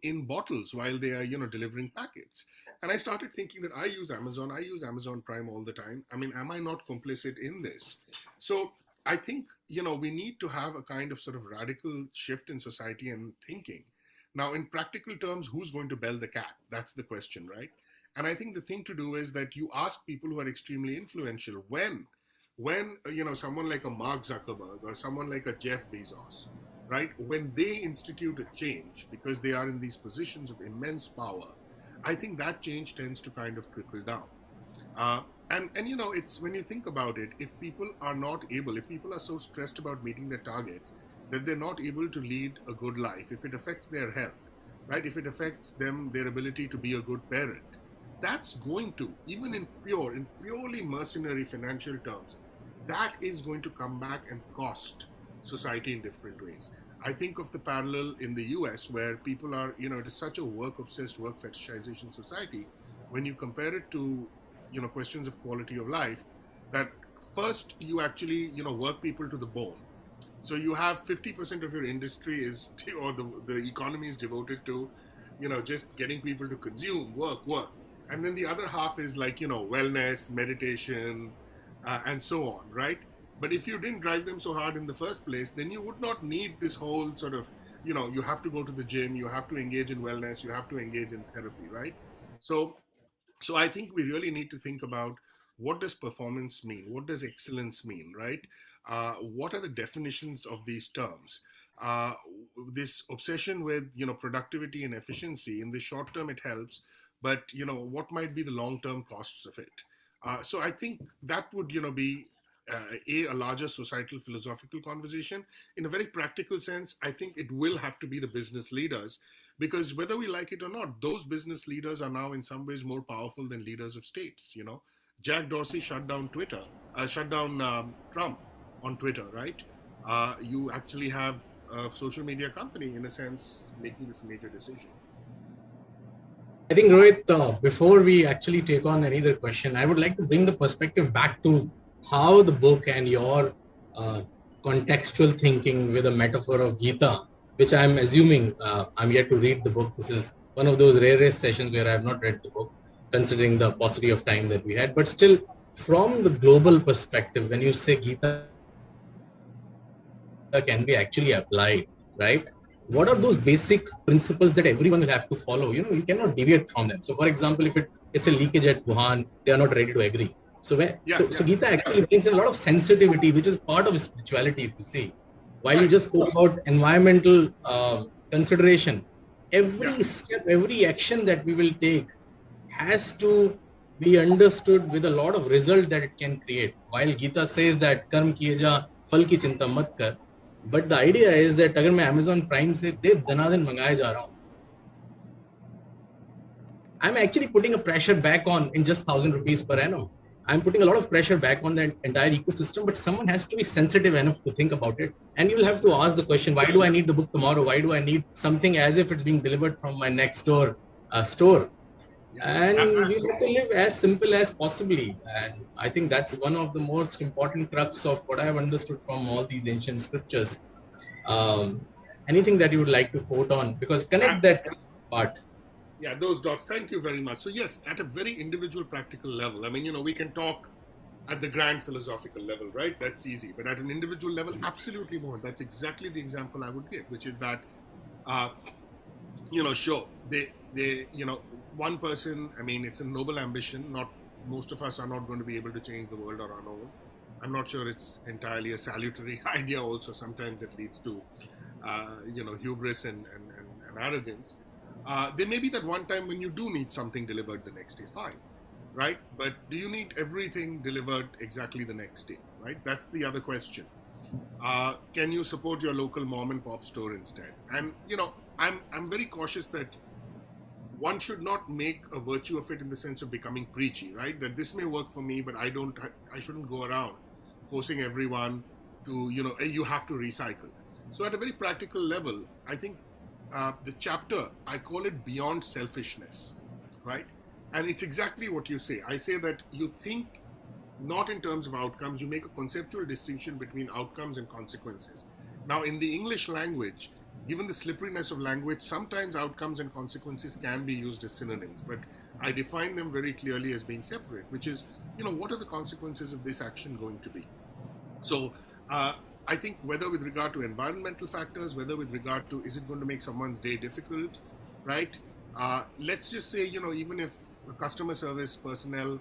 in bottles while they are delivering packets. And I started thinking that I use Amazon Prime all the time. I mean, am I not complicit in this? So I think we need to have a kind of sort of radical shift in society and thinking. Now, in practical terms, who's going to bell the cat? That's the question, right? And I think the thing to do is that you ask people who are extremely influential when someone like a Mark Zuckerberg or someone like a Jeff Bezos, right, when they institute a change because they are in these positions of immense power, I think that change tends to kind of trickle down. And it's, when you think about it, if people are so stressed about meeting their targets that they're not able to lead a good life, if it affects their health, right, if it affects their ability to be a good parent, that's going to, even in purely mercenary financial terms, that is going to come back and cost society in different ways. I think of the parallel in the US where people are, it is such a work obsessed, work fetishization society. When you compare it to, questions of quality of life, that first you actually, work people to the bone. So you have 50% of your industry is, or the economy is devoted to, just getting people to consume, work. And then the other half is like, wellness, meditation, and so on, right? But if you didn't drive them so hard in the first place, then you would not need this whole sort of, you have to go to the gym, you have to engage in wellness, you have to engage in therapy, right? So so I think we really need to think about what does performance mean, what does excellence mean, right? What are the definitions of these terms? uh, this obsession with productivity and efficiency, in the short term it helps, but what might be the long term costs of it? So I think that would be a larger societal philosophical conversation. In a very practical sense, I think it will have to be the business leaders, because whether we like it or not, those business leaders are now in some ways more powerful than leaders of states. Jack Dorsey shut down shut down Trump on Twitter, right? You actually have a social media company, in a sense, making this major decision. I think, Rohit, before we actually take on any other question, I would like to bring the perspective back to how the book and your uh, contextual thinking with a metaphor of Gita, which I'm assuming I'm yet to read the book. This is one of those rarest sessions where I have not read the book, considering the paucity of time that we had. But still, from the global perspective, when you say Gita can be actually applied, right? What are those basic principles that everyone will have to follow? You cannot deviate from them. So, for example, if it's a leakage at Wuhan, they are not ready to agree. So Gita actually Yeah, brings yeah, in a lot of sensitivity, which is part of spirituality, if you see. While you just spoke right. about environmental consideration, every Yeah, step, every action that we will take has to be understood with a lot of result that it can create. While Gita says that कर्म किए जा फल की चिंता मत कर, but the idea is that अगर मैं Amazon Prime से दे दनादन मंगाए जा रहा हूँ, I'm actually putting a pressure back on in just 1,000 rupees per annum. I'm putting a lot of pressure back on the entire ecosystem, but someone has to be sensitive enough to think about it. And you'll have to ask the question, why do I need the book tomorrow? Why do I need something as if it's being delivered from my next door store? yeah. And we have to live as simple as possibly. And I think that's one of the most important crux of what I have understood from all these ancient scriptures. Um, Anything that you would like to quote on, because Uh, connect that part. yeah, those dots. Thank you very much. So yes, at a very individual, practical level, I mean, we can talk at the grand philosophical level, right? That's easy. But at an individual level, absolutely more. That's exactly the example I would give, which is that, uh, sure, one person, I mean, it's a noble ambition. Not most of us are not going to be able to change the world on our own. I'm not sure it's entirely a salutary idea. Also, sometimes it leads to, hubris and arrogance. There may be that one time when you do need something delivered the next day, fine, right? But do you need everything delivered exactly the next day, right? That's the other question. Can you support your local mom and pop store instead? And I'm very cautious that one should not make a virtue of it in the sense of becoming preachy, right? That this may work for me, but I shouldn't go around forcing everyone to, "Hey, you have to recycle." So at a very practical level, I think the chapter, I call it Beyond Selfishness, right? And it's exactly what you say. I say that you think not in terms of outcomes, you make a conceptual distinction between outcomes and consequences. Now, in the English language, given the slipperiness of language, sometimes outcomes and consequences can be used as synonyms, but I define them very clearly as being separate, which is, what are the consequences of this action going to be? So, I think whether with regard to environmental factors, whether with regard to is it going to make someone's day difficult, right? Let's just say, even if a customer service personnel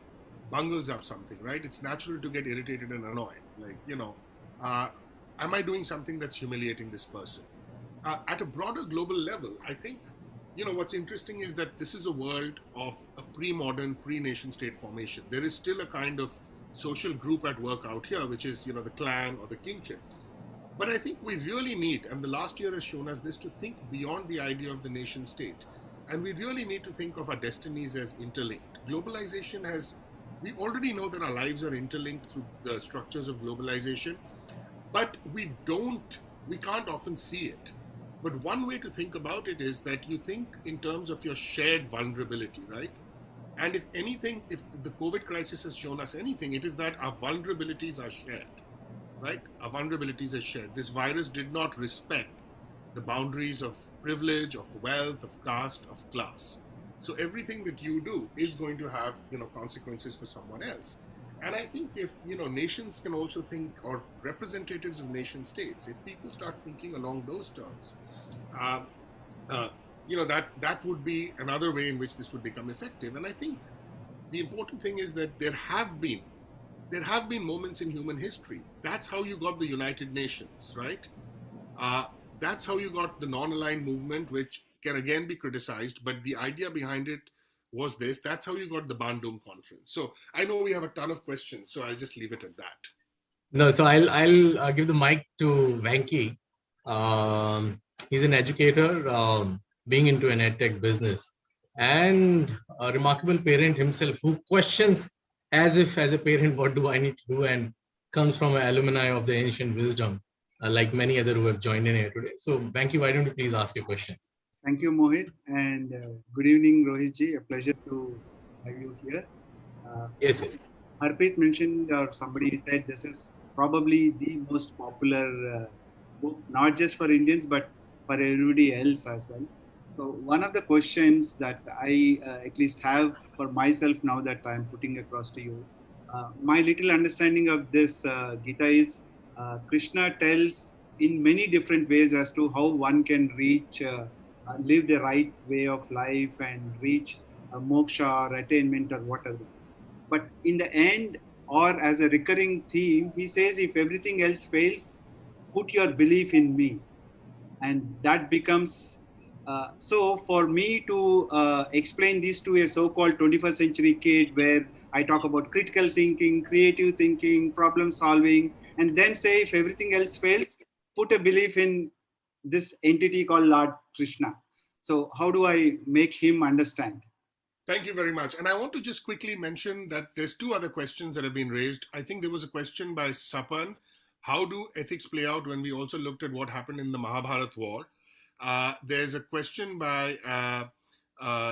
bungles up something, right? It's natural to get irritated and annoyed. Like, uh, am I doing something that's humiliating this person? At a broader global level, I think, what's interesting is that this is a world of a pre-modern, pre-nation state formation. There is still a kind of social group at work out here, which is, the clan or the kingship. But I think we really need, and the last year has shown us this, to think beyond the idea of the nation state. And we really need to think of our destinies as interlinked. Globalization has, we already know that our lives are interlinked through the structures of globalization, but we don't we can't often see it. But one way to think about it is that you think in terms of your shared vulnerability, right? And if anything, if the COVID crisis has shown us anything, it is that our vulnerabilities are shared, right? Our vulnerabilities are shared. This virus did not respect the boundaries of privilege, of wealth, of caste, of class. So everything that you do is going to have, consequences for someone else. And I think if, nations can also think, or representatives of nation states, if people start thinking along those terms, uh, uh, that would be another way in which this would become effective. And I think the important thing is that there have been moments in human history. That's how you got the United Nations, right? Uh, that's how you got the non-aligned movement, which can again be criticized, but the idea behind it was this. That's how you got the Bandung conference. So I know we have a ton of questions, so I'll just leave it at that. No, so I'll give the mic to Venki. He's an educator, being into an edtech business, and a remarkable parent himself who questions as if, as a parent, what do I need to do, and comes from an alumni of the ancient wisdom, like many other who have joined in here today. So, Venki, why don't you please ask your question? Thank you, Mohit, and good evening, Rohit ji. A pleasure to have you here. Yes, yes. Harpreet mentioned, or somebody said, this is probably the most popular book, not just for Indians, but for everybody else as well. So one of the questions that I at least have for myself now that I'm putting across to you, my little understanding of this Gita is Krishna tells in many different ways as to how one can reach, live the right way of life and reach moksha or attainment or whatever it is. But in the end, or as a recurring theme, he says, if everything else fails, put your belief in me. And that becomes so for me to explain this to a so-called 21st century kid, where I talk about critical thinking, creative thinking, problem solving, and then say, if everything else fails, put a belief in this entity called Lord Krishna. So how do I make him understand? Thank you very much. And I want to just quickly mention that there's two other questions that have been raised. I think there was a question by Sapan. How do ethics play out when we also looked at what happened in the Mahabharat war? There's a question by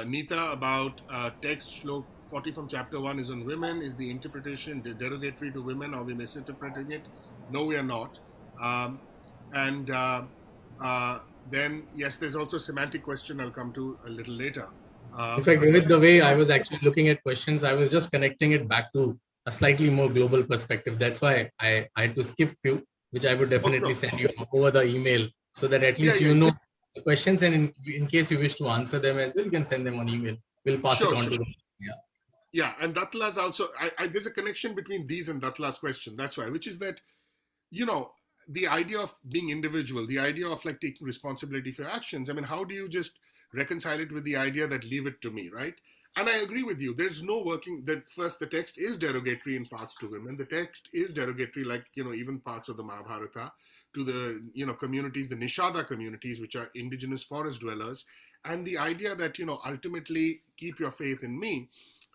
Nita about text shlok 40 from chapter 1 is on women. Is the interpretation derogatory to women? Are we misinterpreting it? No, we are not. And then, yes, there's also a semantic question I'll come to a little later. In fact, Rohit, the way I was actually looking at questions, I was just connecting it back to a slightly more global perspective. That's why I had to skip few, which I would definitely send you over the email, so that at least you know the questions, and in case you wish to answer them as well, you can send them on email. We'll pass it on to them. Yeah, and Datla's also, there's a connection between these and Datla's question. That's why, which is that, the idea of being individual, the idea of like taking responsibility for your actions. I mean, how do you just reconcile it with the idea that leave it to me, right? And I agree with you. There's no working that first the text is derogatory in parts to women. The text is derogatory, like, even parts of the Mahabharata to the, communities, the Nishada communities, which are indigenous forest dwellers. And the idea that, ultimately keep your faith in me,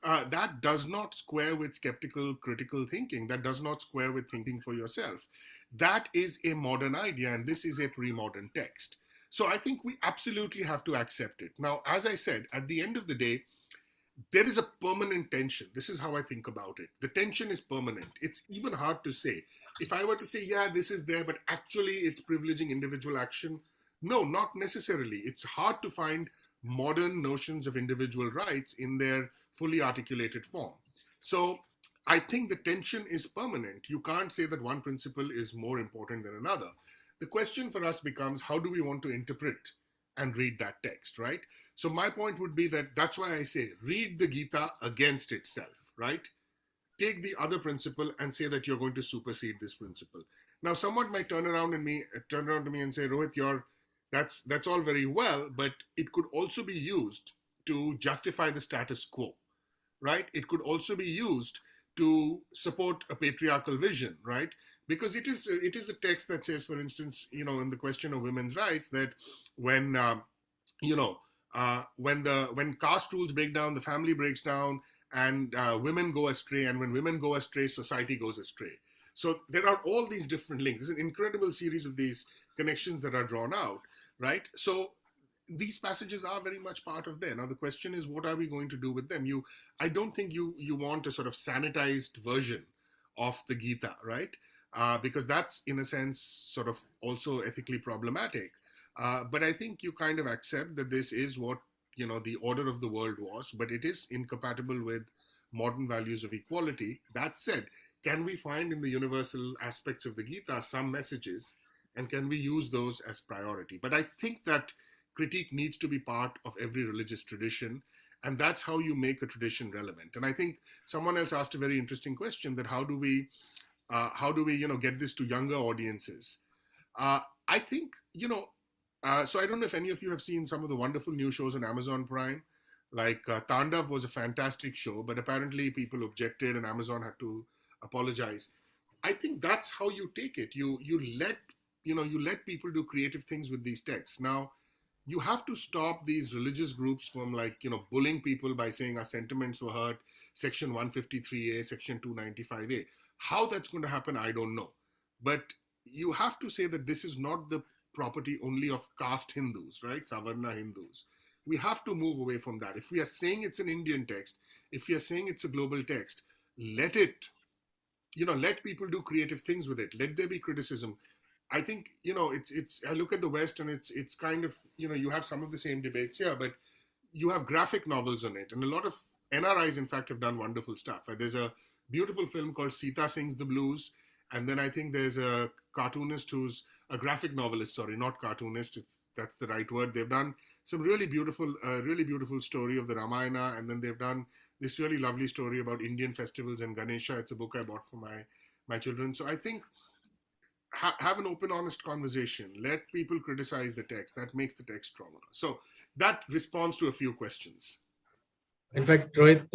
that does not square with skeptical, critical thinking. That does not square with thinking for yourself. That is a modern idea, and this is a pre-modern text. So I think we absolutely have to accept it. Now, as I said, at the end of the day, there is a permanent tension. This is how I think about it. The tension is permanent. It's even hard to say. If I were to say, yeah, this is there, but actually it's privileging individual action, no, not necessarily. It's hard to find modern notions of individual rights in their fully articulated form. So I think the tension is permanent. You can't say that one principle is more important than another. The question for us becomes, how do we want to interpret and read that text, right? So my point would be that that's why I say read the Gita against itself, right? Take the other principle and say that you're going to supersede this principle. Now, someone might turn around to me and say, Rohit, that's all very well, but it could also be used to justify the status quo, right? It could also be used to support a patriarchal vision, right? Because it is a text that says, for instance, in the question of women's rights, that when when caste rules break down, the family breaks down, and women go astray, and when women go astray, society goes astray. So there are all these different links. There's an incredible series of these connections that are drawn out, right? So these passages are very much part of there. Now the question is, what are we going to do with them? I don't think you want a sort of sanitized version of the Gita, right? Because that's in a sense sort of also ethically problematic. But I think you kind of accept that this is what the order of the world was, but it is incompatible with modern values of equality. That said, can we find in the universal aspects of the Gita some messages, and can we use those as priority? But I think that critique needs to be part of every religious tradition, and that's how you make a tradition relevant. And I think someone else asked a very interesting question, that how do we get this to younger audiences? I think so I don't know if any of you have seen some of the wonderful new shows on Amazon Prime. Like Tandav was a fantastic show, but apparently people objected and Amazon had to apologize. I think that's how you take it. You let people do creative things with these texts. Now, you have to stop these religious groups from bullying people by saying our sentiments were hurt, section 153A, section 295A. How that's going to happen, I don't know. But you have to say that this is not the property only of caste Hindus, right? Savarna Hindus. We have to move away from that. If we are saying it's an Indian text, if we are saying it's a global text, let people do creative things with it. Let there be criticism. I think, it's I look at the West and it's kind of, you have some of the same debates here, but you have graphic novels on it. And a lot of NRIs, in fact, have done wonderful stuff. There's a beautiful film called Sita Sings the Blues. And then I think there's a cartoonist who's a graphic novelist, sorry, not cartoonist. That's the right word. They've done some really beautiful story of the Ramayana. And then they've done this really lovely story about Indian festivals and Ganesha. It's a book I bought for my children. So I think have an open, honest conversation. Let people criticize the text. That makes the text stronger. So that responds to a few questions. In fact, Rohit,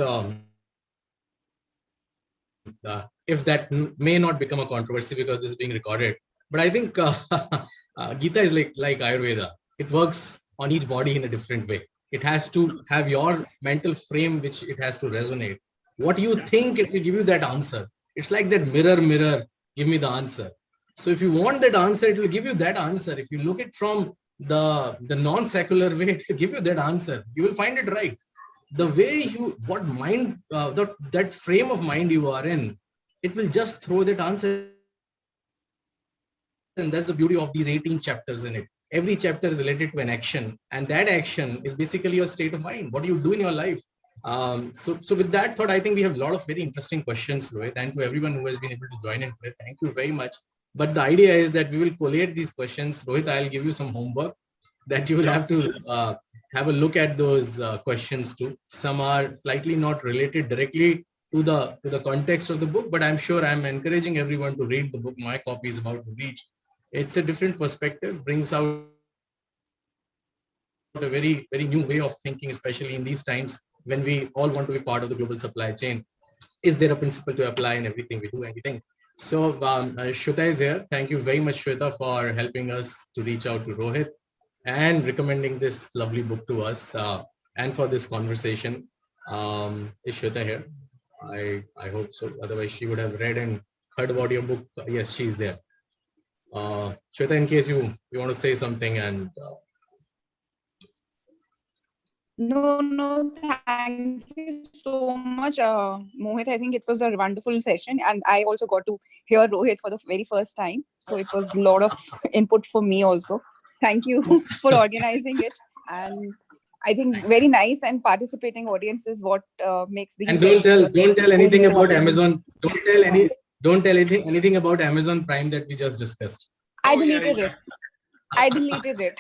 if that may not become a controversy because this is being recorded, but I think Gita is like Ayurveda. It works on each body in a different way. It has to have your mental frame, which it has to resonate. What you think, it will give you that answer. It's like that mirror, give me the answer. So if you want that answer, it will give you that answer. If you look at it from the non-secular way, it will give you that answer. You will find it right. The way what mind, that frame of mind you are in, it will just throw that answer. And that's the beauty of these 18 chapters in it. Every chapter is related to an action, and that action is basically your state of mind. What do you do in your life? So with that thought, I think we have a lot of very interesting questions, Rohit, and to everyone who has been able to join in today, thank you very much. But the idea is that we will collate these questions. Rohit, I'll give you some homework that you will have to have a look at those questions too. Some are slightly not related directly to the context of the book, but I'm sure I'm encouraging everyone to read the book. My copy is about to reach. It's a different perspective, brings out a very, very new way of thinking, especially in these times when we all want to be part of the global supply chain. Is there a principle to apply in everything we do, anything? So Shweta is here. Thank you very much, Shweta, for helping us to reach out to Rohit and recommending this lovely book to us and for this conversation. Is Shweta here? I hope so. Otherwise, she would have read and heard about your book. Yes, she's there. Shweta, in case you want to say something and... No, thank you so much, Mohit. I think it was a wonderful session, and I also got to hear Rohit for the very first time. So it was a lot of input for me also. Thank you for organizing it. And I think very nice and participating audience is what makes these. And don't tell anything about Amazon. Don't tell anything about Amazon Prime that we just discussed. I deleted it. I deleted it.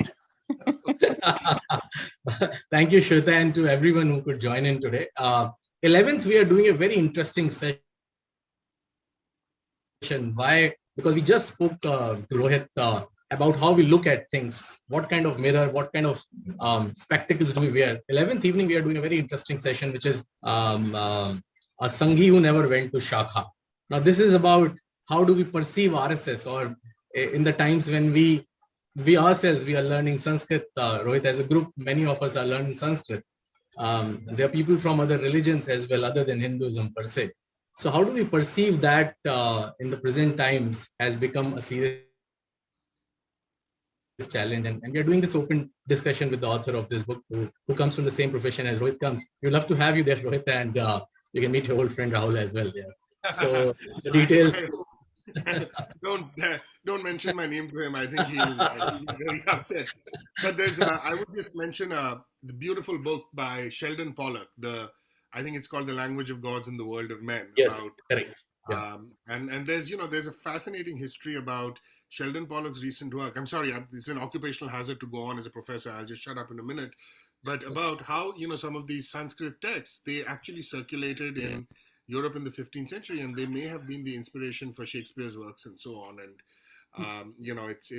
Thank you, Shweta, and to everyone who could join in today. 11th, we are doing a very interesting session. Why? Because we just spoke to Rohit about how we look at things, what kind of mirror, what kind of spectacles do we wear. 11th evening, we are doing a very interesting session, which is a Sanghi who never went to Shakha. Now, this is about how do we perceive RSS, or in the times when we ourselves, we are learning Sanskrit. Rohit, as a group, many of us are learning Sanskrit. There are people from other religions as well, other than Hinduism per se. So how do we perceive that in the present times has become a serious challenge? And we are doing this open discussion with the author of this book who comes from the same profession as Rohit comes. We'd love to have you there, Rohit, and you can meet your old friend Rahul as well there. So the details. don't mention my name to him. I think he'll be very upset. But there's I would just mention the beautiful book by Sheldon Pollock. I think it's called The Language of Gods in the World of Men. Yes, about, correct. Yeah. And there's a fascinating history about Sheldon Pollock's recent work. I'm sorry, it's an occupational hazard to go on as a professor. I'll just shut up in a minute. But about how some of these Sanskrit texts, they actually circulated in Europe in the 15th century, and they may have been the inspiration for Shakespeare's works and so on. And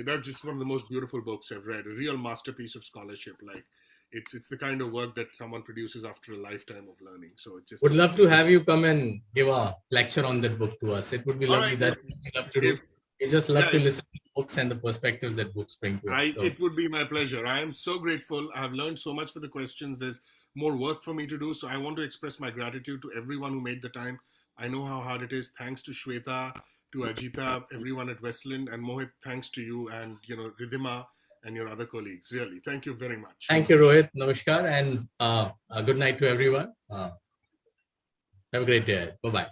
that's just one of the most beautiful books I've read. A real masterpiece of scholarship. Like it's the kind of work that someone produces after a lifetime of learning. So it just would love to have you come and give a lecture on that book to us. It would be lovely. That we love to do. We just love to listen to books and the perspective that books bring to us. So. It would be my pleasure. I am so grateful. I have learned so much for the questions. There's more work for me to do. So I want to express my gratitude to everyone who made the time. I know how hard it is. Thanks to Shweta, to Gita, everyone at Westland, and Mohit, thanks to you and Ridhima and your other colleagues. Really, thank you very much. Thank you, Rohit. Namaskar, and good night to everyone. Have a great day. Bye-bye.